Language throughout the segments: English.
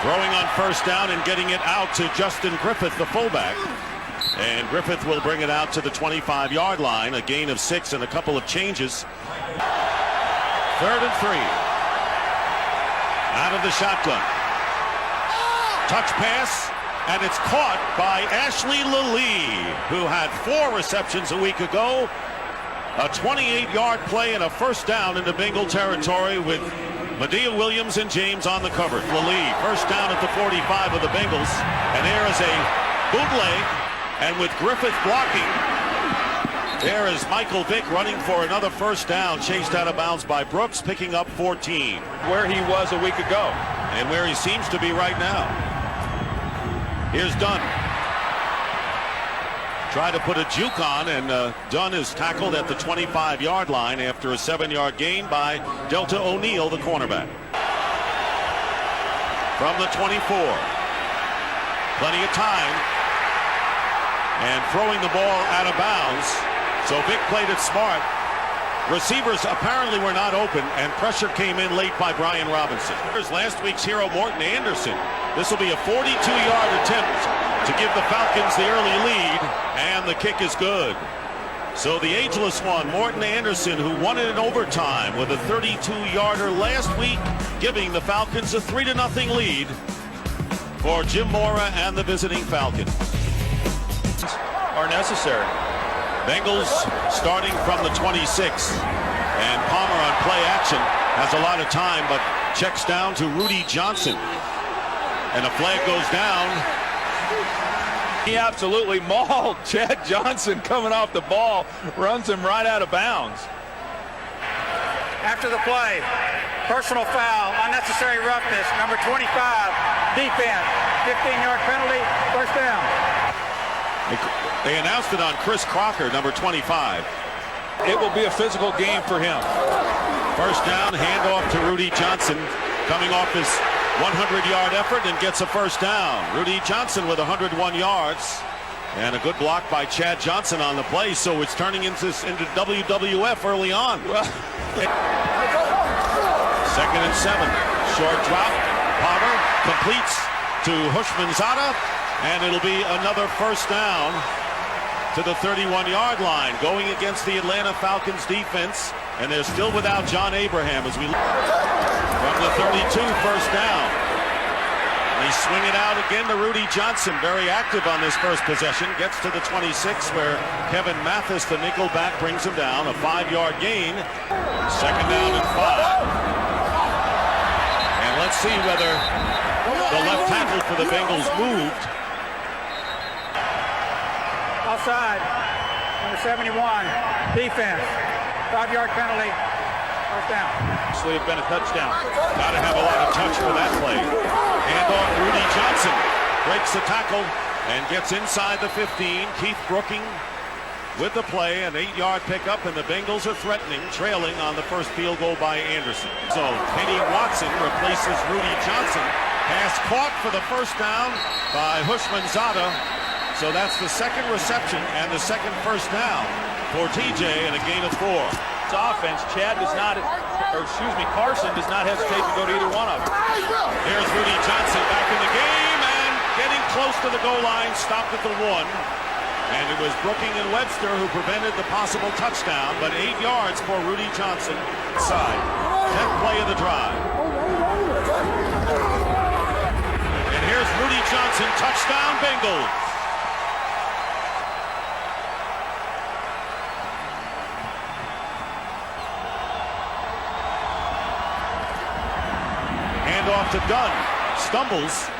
Throwing on first down and getting it out to Justin Griffith, the fullback. And Griffith will bring it out to the 25-yard line, a gain of 6 and a couple of changes. 3rd and 3. Out of the shotgun. Touch pass, and it's caught by Ashley Lilly, who had 4 receptions a week ago. A 28-yard play and a first down into Bengal territory with Medea Williams and James on the cover. Lilly, first down at the 45 of the Bengals, and there is a bootleg, and with Griffith blocking, there is Michael Vick running for another first down, chased out of bounds by Brooks, picking up 14. Where he was a week ago. And where he seems to be right now. Here's Dunn. Try to put a juke on, and Dunn is tackled at the 25-yard line after a 7-yard gain by Delta O'Neal, the cornerback. From the 24. Plenty of time. And throwing the ball out of bounds. So Vick played it smart. Receivers apparently were not open, and pressure came in late by Brian Robinson. Here's last week's hero, Morton Anderson. This will be a 42-yard attempt to give the Falcons the early lead, and the kick is good. So the ageless one, Morton Anderson, who won it in overtime with a 32-yarder last week, giving the Falcons a 3-0 lead for Jim Mora and the visiting Falcons. Are necessary. Bengals starting from the 26, and Palmer on play action has a lot of time, but checks down to Rudy Johnson, and a flag goes down. He absolutely mauled Chad Johnson coming off the ball, runs him right out of bounds. After the play, personal foul, unnecessary roughness, number 25, defense, 15-yard penalty, first down. They announced it on Chris Crocker, number 25. It will be a physical game for him. First down, handoff to Rudy Johnson, coming off his 100-yard effort and gets a first down. Rudy Johnson with 101 yards, and a good block by Chad Johnson on the play, so it's turning into WWF early on. Second and 7, short drop. Palmer completes to Hushmanzada, and it'll be another first down to the 31-yard line, going against the Atlanta Falcons defense, and they're still without John Abraham as we look from the 32, first down. They swing it out again to Rudy Johnson, very active on this first possession, gets to the 26 where Kevin Mathis, the nickel back, brings him down, a 5-yard gain. Second down and 5. And let's see whether the left tackle for the Bengals moved. Outside, number 71, defense, 5-yard penalty, first down. This would have been a touchdown. Got to have a lot of touch for that play. Handoff, Rudy Johnson breaks the tackle and gets inside the 15. Keith Brooking with the play, an 8-yard pickup, and the Bengals are threatening, trailing on the first field goal by Anderson. So Kenny Watson replaces Rudy Johnson. Pass caught for the first down by Hushmanzada. So that's the second reception and the second first down for TJ, and a gain of 4. It's offense. Carson does not hesitate to go to either one of them. Here's Rudy Johnson back in the game and getting close to the goal line, stopped at the 1. And it was Brooking and Webster who prevented the possible touchdown, but 8 yards for Rudy Johnson. Side. 10th play of the drive. And here's Rudy Johnson, touchdown Bengals. Off to Dunn, stumbles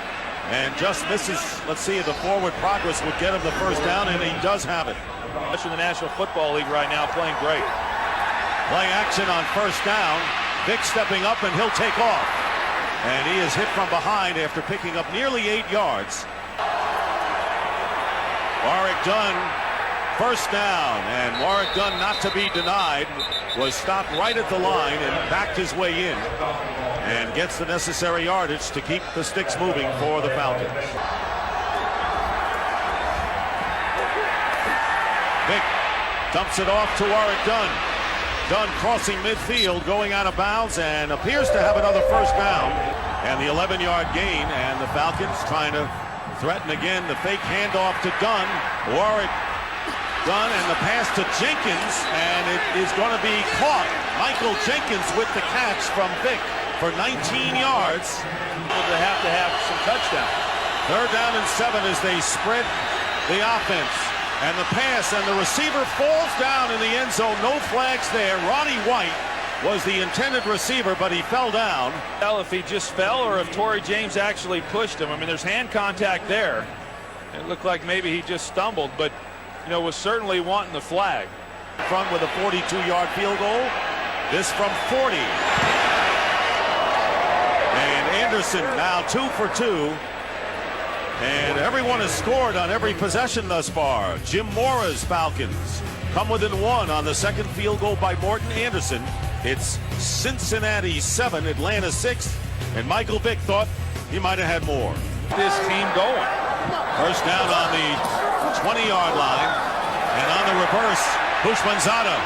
and just misses. Let's see if the forward progress would get him the first down, and he does have it. Especially in the National Football League right now, playing great. Play action on first down. Vick stepping up, and he'll take off. And he is hit from behind after picking up nearly 8 yards. Warwick Dunn, first down, and Warwick Dunn, not to be denied, was stopped right at the line and backed his way in, and gets the necessary yardage to keep the sticks moving for the Falcons. Vick dumps it off to Warwick Dunn. Dunn crossing midfield, going out of bounds, and appears to have another first down. And the 11-yard gain, and the Falcons trying to threaten again. The fake handoff to Dunn. Warwick, Dunn, and the pass to Jenkins, and it is going to be caught. Michael Jenkins with the catch from Vick for 19 yards. They have to have some touchdown. 3rd down and 7 as they spread the offense. And the pass, and the receiver falls down in the end zone. No flags there. Roddy White was the intended receiver, but he fell down. Well, if he just fell or if Torrey James actually pushed him. I mean, there's hand contact there. It looked like maybe he just stumbled, but, you know, was certainly wanting the flag. Front with a 42-yard field goal. This from 40. And Anderson now 2 for 2. And everyone has scored on every possession thus far. Jim Mora's Falcons come within 1 on the second field goal by Morton Anderson. It's Cincinnati 7, Atlanta 6, and Michael Vick thought he might have had more. This team going. First down on the 20-yard line, and on the reverse, Houshmandzadeh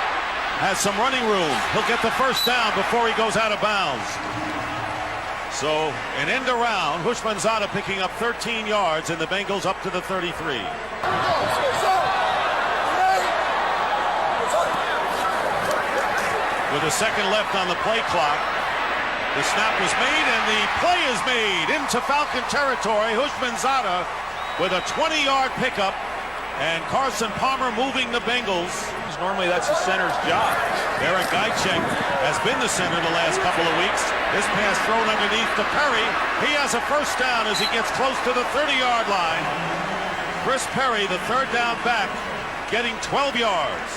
has some running room. He'll get the first down before he goes out of bounds. So an end around, Houshmandzadeh picking up 13 yards, and the Bengals up to the 33. With a second left on the play clock, the snap was made and the play is made into Falcon territory. Houshmandzadeh with a 20-yard pickup, and Carson Palmer moving the Bengals. Normally that's the center's job. Eric Guychek has been the center the last couple of weeks. This pass thrown underneath to Perry. He has a first down as he gets close to the 30-yard line. Chris Perry, the 3rd down back, getting 12 yards.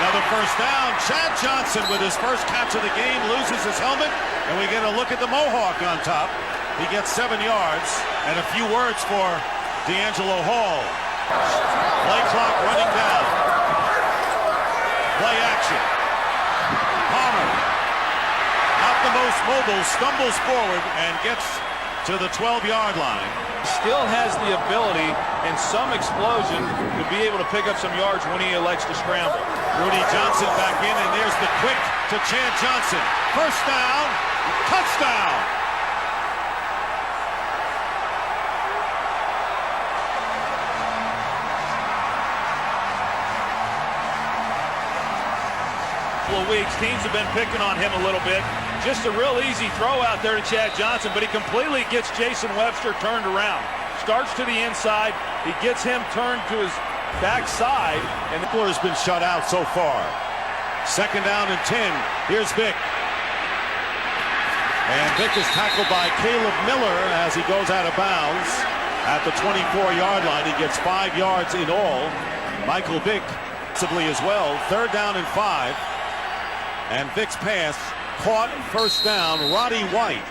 Another first down. Chad Johnson with his first catch of the game loses his helmet, and we get a look at the Mohawk on top. He gets 7 yards, and a few words for D'Angelo Hall. Play clock running down. Play action. Palmer, not the most mobile, stumbles forward and gets to the 12-yard line. Still has the ability and some explosion to be able to pick up some yards when he elects to scramble. Rudy Johnson back in, and there's the quick to Chad Johnson. First down, touchdown. Weeks, teams have been picking on him a little bit. Just a real easy throw out there to Chad Johnson, but he completely gets Jason Webster turned around. Starts to the inside, he gets him turned to his backside, and the has been shut out so far. 2nd down and 10. Here's Vick. And Vick is tackled by Caleb Miller as he goes out of bounds at the 24-yard line. He gets 5 yards in all. Michael Vick possibly as well. 3rd down and 5. And Vick's pass caught, first down, Roddy White.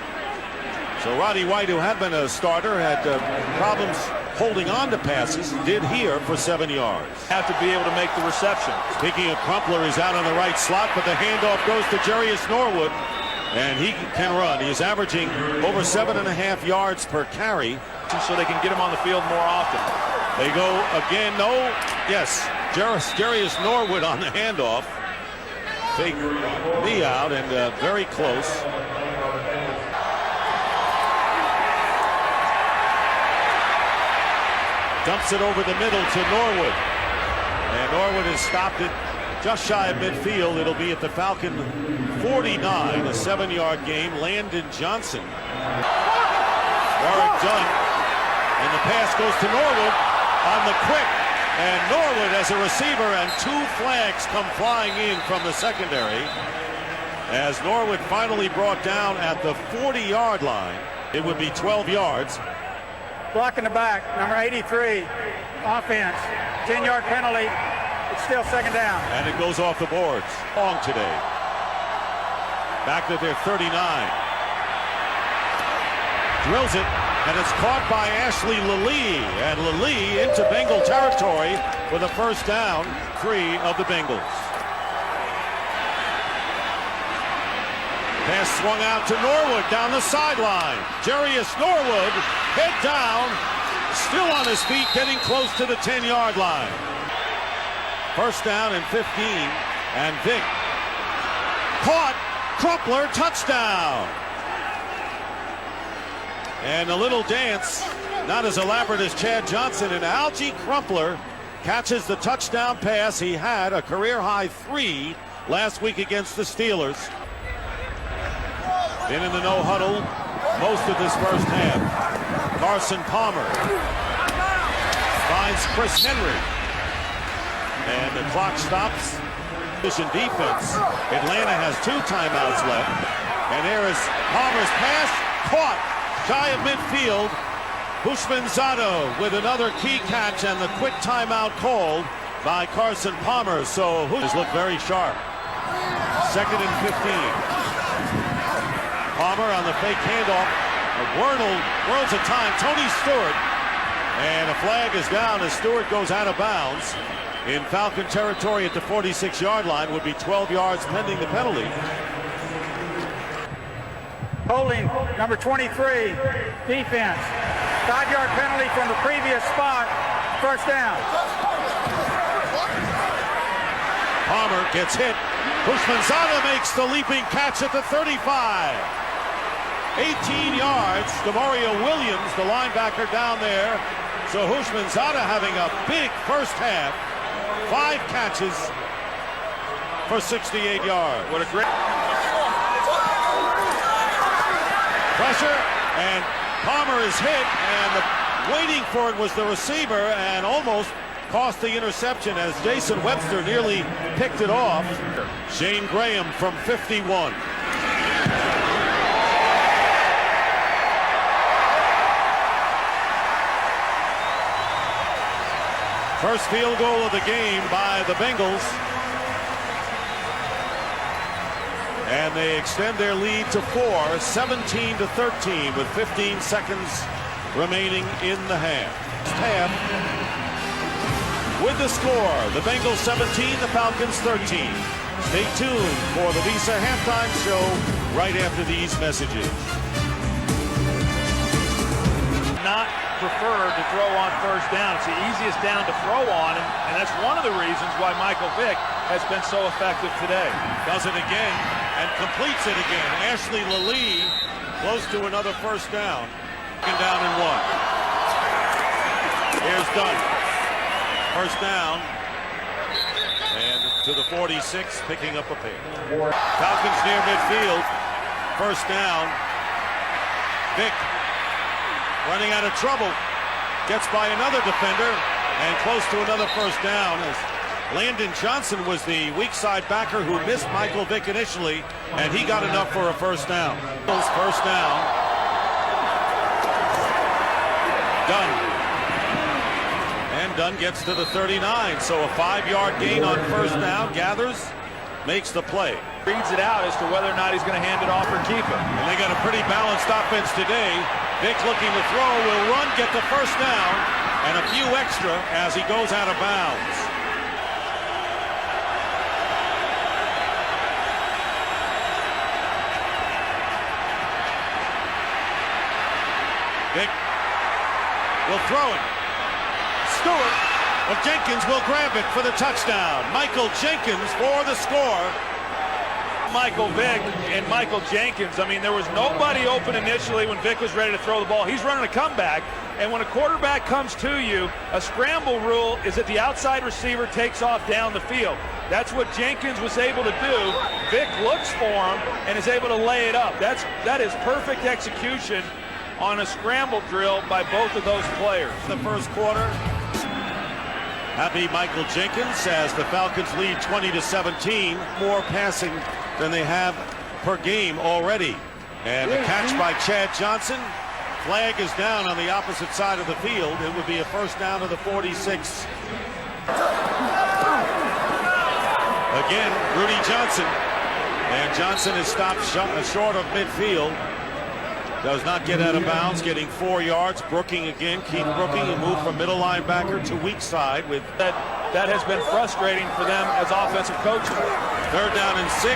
So Roddy White, who had been a starter, had problems holding on to passes, did here for 7 yards. Have to be able to make the reception. Speaking of Crumpler, he's out on the right slot, but the handoff goes to Jarius Norwood, and he can run. He's averaging over 7.5 yards per carry. So they can get him on the field more often. They go again, no, yes, Jarius Norwood on the handoff. Fake knee out, and very close. Dumps it over the middle to Norwood. And Norwood has stopped it just shy of midfield. It'll be at the Falcon 49, a 7-yard game. Landon Johnson. Warwick done. And the pass goes to Norwood on the quick. And Norwood as a receiver, and 2 flags come flying in from the secondary as Norwood finally brought down at the 40-yard line. It would be 12 yards. Blocking the back, number 83, offense, 10-yard penalty. It's still 2nd down. And it goes off the boards. Long today. Back to their 39. Drills it. And it's caught by Ashley Lilly, and Lilly into Bengal territory for the first down, 3 of the Bengals. Pass swung out to Norwood down the sideline. Jarius Norwood, head down, still on his feet, getting close to the 10-yard line. First down and 15, and Vick caught, Crumpler, touchdown. And a little dance, not as elaborate as Chad Johnson, and Algie Crumpler catches the touchdown pass. He had a career-high 3 last week against the Steelers. Been in the no-huddle most of this first half. Carson Palmer finds Chris Henry. And the clock stops. Position defense. Atlanta has 2 timeouts left. And there is Palmer's pass, caught shy of midfield. Houshmandzadeh with another key catch, and the quick timeout called by Carson Palmer. So Housh looked very sharp. 2nd and 15. Palmer on the fake handoff. Wernell whirls a time. Tony Stewart. And a flag is down as Stewart goes out of bounds in Falcon territory at the 46-yard line. Would be 12 yards pending the penalty. Holding number 23, defense. 5-yard penalty from the previous spot. First down. Palmer gets hit. Houshmandzadeh makes the leaping catch at the 35. 18 yards. DeMario Williams, the linebacker down there. So Houshmandzadeh having a big first half. 5 catches for 68 yards. What a great pressure, and Palmer is hit, and waiting for it was the receiver, and almost cost the interception as Jason Webster nearly picked it off. Shane Graham from 51. First field goal of the game by the Bengals. And they extend their lead to 4, 17-13 with 15 seconds remaining in the half. With the score, the Bengals 17, the Falcons 13. Stay tuned for the Visa halftime show right after these messages. not prefer to throw on first down. It's the easiest down to throw on, and that's one of the reasons why Michael Vick has been so effective today. Does it again and completes it again. Ashley Lallee close to another first down. Second down and 1. Here's Dunn. First down. And to the 46, picking up a pair. Falcons near midfield. First down. Vick running out of trouble. Gets by another defender and close to another first down as Landon Johnson was the weak side backer who missed Michael Vick initially, and he got enough for a first down. First down. Dunn. And Dunn gets to the 39, so a 5-yard gain on first down. Gathers, makes the play. Reads it out as to whether or not he's going to hand it off or keep it. And they got a pretty balanced offense today. Vick looking to throw, will run, get the first down, and a few extra as he goes out of bounds. Vick will throw it. Stewart of Jenkins will grab it for the touchdown. Michael Jenkins for the score. Michael Vick and Michael Jenkins, I mean, there was nobody open initially when Vick was ready to throw the ball. He's running a comeback, and when a quarterback comes to you, a scramble rule is that the outside receiver takes off down the field. That's what Jenkins was able to do. Vick looks for him and is able to lay it up. That is perfect execution on a scramble drill by both of those players. The first quarter. Happy Michael Jenkins as the Falcons lead 20-17. More passing than they have per game already. And a catch by Chad Johnson. Flag is down on the opposite side of the field. It would be a first down to the 46. Again, Rudy Johnson. And Johnson is stopped short of midfield. Does not get out of bounds, getting 4 yards. Brooking again, Keith Brooking, a move from middle linebacker to weak side. With that has been frustrating for them as offensive coaches. Third down and 6.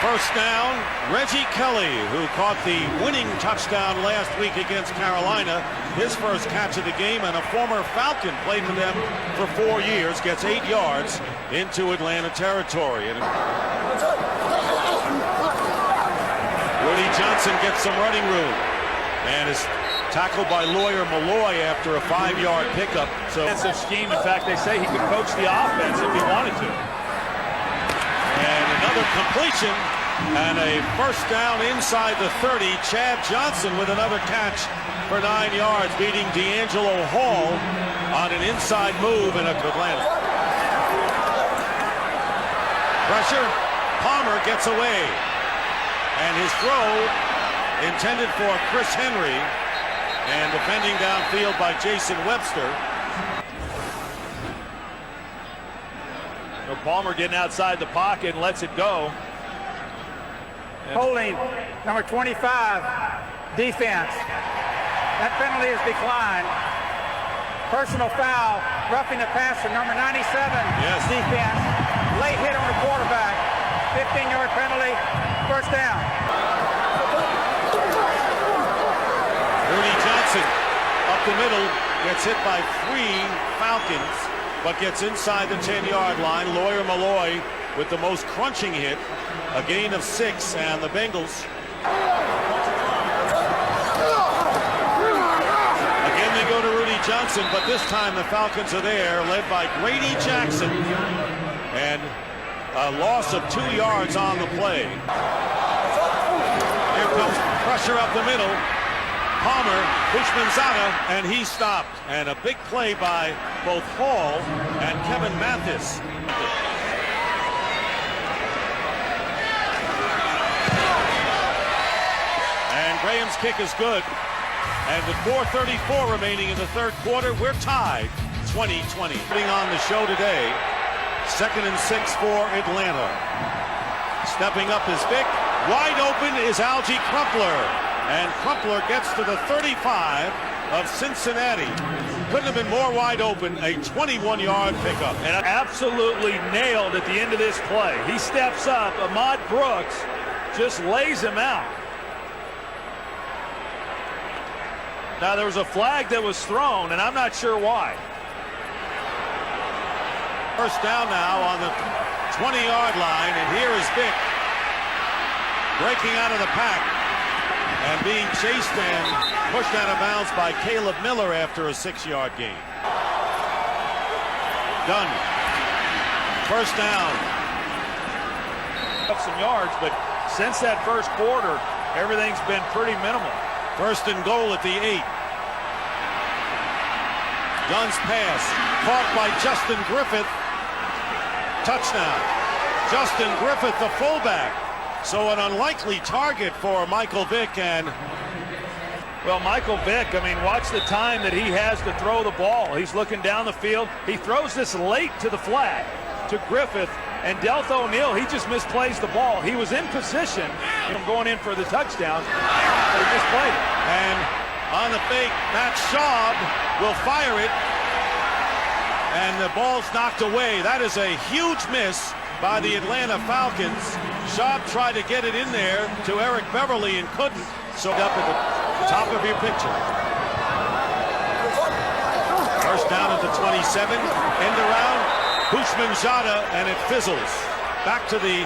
First down, Reggie Kelly, who caught the winning touchdown last week against Carolina. His first catch of the game, and a former Falcon, played for them for 4 years, gets 8 yards into Atlanta territory. And Johnson gets some running room and is tackled by Lawyer Malloy after a 5-yard pickup. So Defensive scheme. In fact, they say he could coach the offense if he wanted to. And another completion and a first down inside the 30. Chad Johnson with another catch for 9 yards, beating D'Angelo Hall on an inside move in Atlanta. Pressure. Palmer gets away. And his throw intended for Chris Henry, and defending downfield by Jason Webster. So Palmer getting outside the pocket and lets it go. Holding number 25, defense. That penalty is declined. Personal foul, roughing the passer, number 97, Yes. defense. Late hit on the quarterback. 15-yard penalty, first down. Rudy Johnson up the middle, gets hit by 3 Falcons, but gets inside the 10-yard line. Lawyer Malloy with the most crunching hit, a gain of 6, and the Bengals again, they go to Rudy Johnson, but this time the Falcons are there, led by Grady Jackson, and a loss of 2 yards on the play. Here comes pressure up the middle. Palmer, Bushmanzada, and he stopped. And a big play by both Hall and Kevin Mathis. And Graham's kick is good. And with 4:34 remaining in the third quarter, we're tied 20-20. Putting on the show today, 2nd and 6 for Atlanta. Stepping up is Vick. Wide open is Algie Crumpler. And Crumpler gets to the 35 of Cincinnati. Couldn't have been more wide open, a 21-yard pickup. And absolutely nailed at the end of this play. He steps up. Ahmad Brooks just lays him out. Now, there was a flag that was thrown, and I'm not sure why. First down now on the 20-yard line, and here is Vick breaking out of the pack and being chased and pushed out of bounds by Caleb Miller after a 6-yard gain. Done. First down. Up some yards, but since that first quarter, everything's been pretty minimal. First and goal at the 8. Dunn's pass caught by Justin Griffith. Touchdown. Justin Griffith, the fullback. So an unlikely target for Michael Vick. And well, Michael Vick, I mean, watch the time that he has to throw the ball. He's looking down the field. He throws this late to the flat to Griffith, and Deltha O'Neal, he just misplays the ball. He was in position going in for the touchdown, but he misplayed it. And on the fake, Matt Schaub will fire it, and the ball's knocked away. That is a huge miss by the Atlanta Falcons. Schaub tried to get it in there to Eric Beverly and couldn't. So up at the top of your picture. First down at the 27. End around. Bushmanzada, and it fizzles. Back to the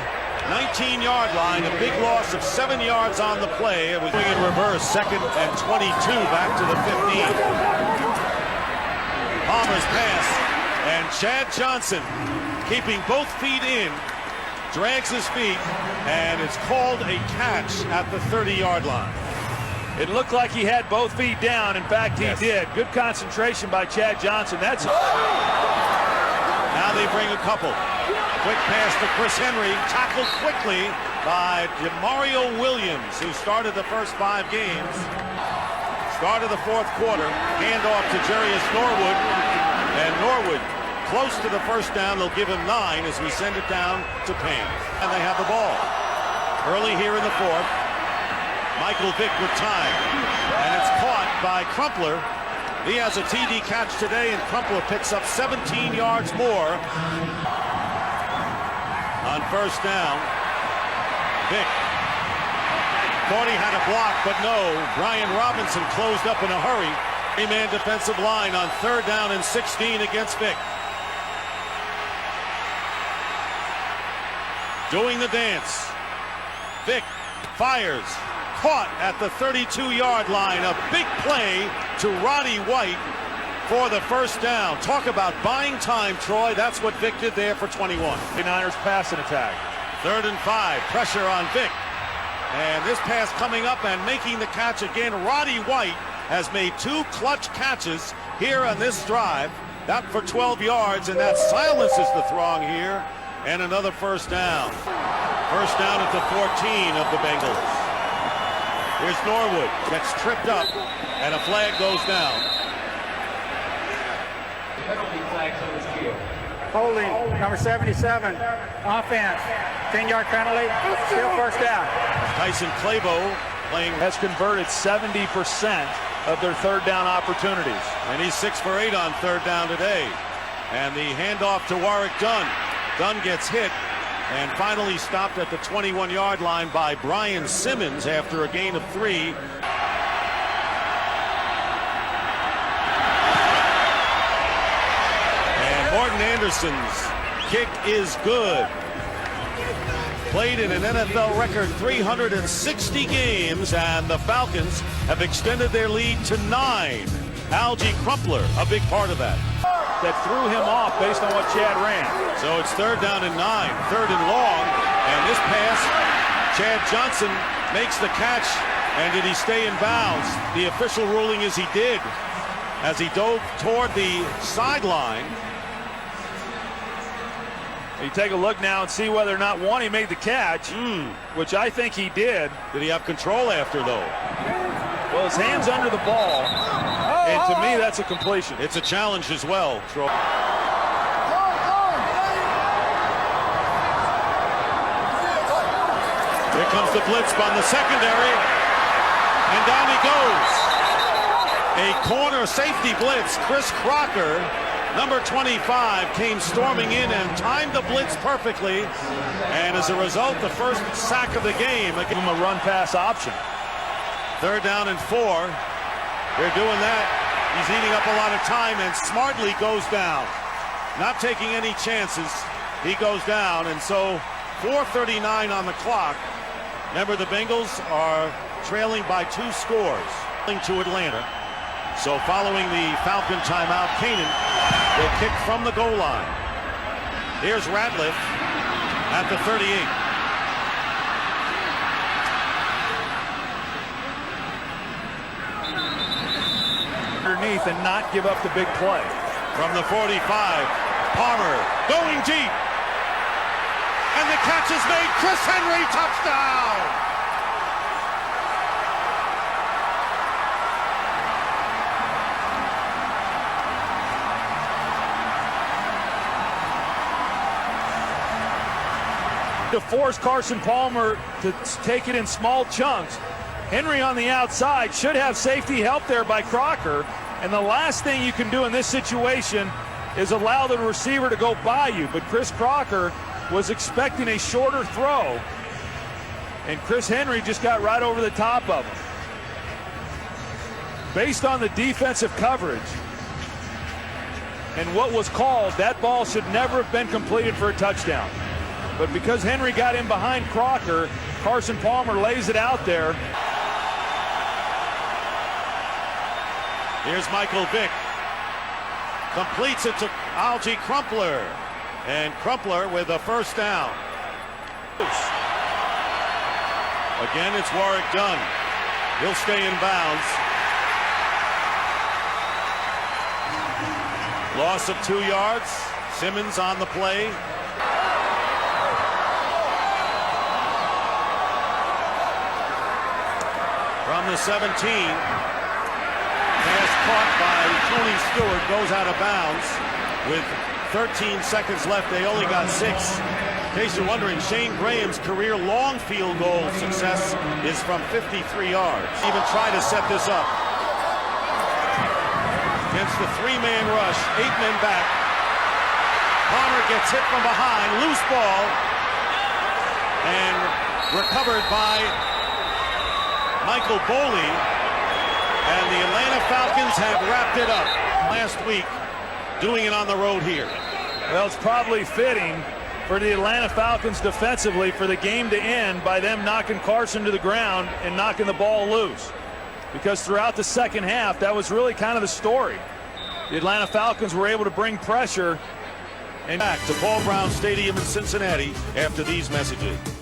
19-yard line. A big loss of 7 yards on the play. It was going in reverse. 2nd and 22 back to the 15. Palmer's pass. And Chad Johnson, keeping both feet in, drags his feet, and it's called a catch at the 30-yard line. It looked like he had both feet down. In fact, he did. Good concentration by Chad Johnson. That's now they bring a couple. Quick pass to Chris Henry, tackled quickly by Demario Williams, who started the first 5 games. Start of the fourth quarter, handoff to Jarius Norwood, and Norwood close to the first down. They'll give him 9 as we send it down to Payne. And they have the ball. Early here in the fourth, Michael Vick with time, and it's caught by Crumpler. He has a TD catch today, and Crumpler picks up 17 yards more. On first down, Vick thought he had a block, but no. Brian Robinson closed up in a hurry. 3-man defensive line on 3rd down and 16 against Vick. Doing the dance. Vick fires, caught at the 32-yard line. A big play to Roddy White for the first down. Talk about buying time, Troy. That's what Vic did there for 21. The Niners passing attack. 3rd and 5. Pressure on Vic. And this pass coming up and making the catch again. Roddy White has made 2 clutch catches here on this drive. That for 12 yards, and that silences the throng here. And another first down. First down at the 14 of the Bengals. Here's Norwood. Gets tripped up, and a flag goes down. Holding, number 77, offense. 10-yard penalty, still first down. Tyson Clabo playing. Has converted 70% of their 3rd down opportunities. And he's 6 for 8 on 3rd down today. And the handoff to Warwick Dunn. Dunn gets hit and finally stopped at the 21-yard line by Brian Simmons after a gain of 3. And Morton Anderson's kick is good. Played in an NFL record 360 games, and the Falcons have extended their lead to 9. Algie Crumpler, a big part of that. That threw him off based on what Chad ran. So it's 3rd down and 9, 3rd and long, and this pass, Chad Johnson makes the catch, and did he stay in bounds? The official ruling is he did, as he dove toward the sideline. You take a look now and see whether or not, one, he made the catch, which I think he did. Did he have control after, though? Well, his hand's under the ball, and to me, that's a completion. It's a challenge as well, Troy. Here comes the blitz on the secondary, and down he goes. A corner safety blitz. Chris Crocker, number 25, came storming in and timed the blitz perfectly, and as a result, the first sack of the game. Give him a run-pass option. 3rd down and 4. They're doing that. He's eating up a lot of time and smartly goes down. Not taking any chances. He goes down, and so 4:39 on the clock. Remember, the Bengals are trailing by 2 scores to Atlanta. So following the Falcon timeout, Kanan will kick from the goal line. Here's Ratliff at the 38. Underneath and not give up the big play. From the 45, Palmer going deep. And the catch is made. Chris Henry, touchdown! To force Carson Palmer to take it in small chunks. Henry on the outside should have safety help there by Crocker. And the last thing you can do in this situation is allow the receiver to go by you. But Chris Crocker was expecting a shorter throw. And Chris Henry just got right over the top of him. Based on the defensive coverage and what was called, that ball should never have been completed for a touchdown. But because Henry got in behind Crocker, Carson Palmer lays it out there. Here's Michael Vick. Completes it to Algie Crumpler. And Crumpler with a first down. Again, it's Warwick Dunn. He'll stay in bounds. Loss of 2 yards. Simmons on the play. From the 17, pass caught by Tony Stewart, goes out of bounds. With 13 seconds left, they only got 6. In case you're wondering, Shane Graham's career long field goal success is from 53 yards. Even try to set this up. Against the 3-man rush, 8 men back. Palmer gets hit from behind, loose ball, and recovered by Michael Boley, and the Atlanta Falcons have wrapped it up last week, doing it on the road here. Well, it's probably fitting for the Atlanta Falcons defensively for the game to end by them knocking Carson to the ground and knocking the ball loose. Because throughout the second half, that was really kind of the story. The Atlanta Falcons were able to bring pressure. And back to Paul Brown Stadium in Cincinnati after these messages.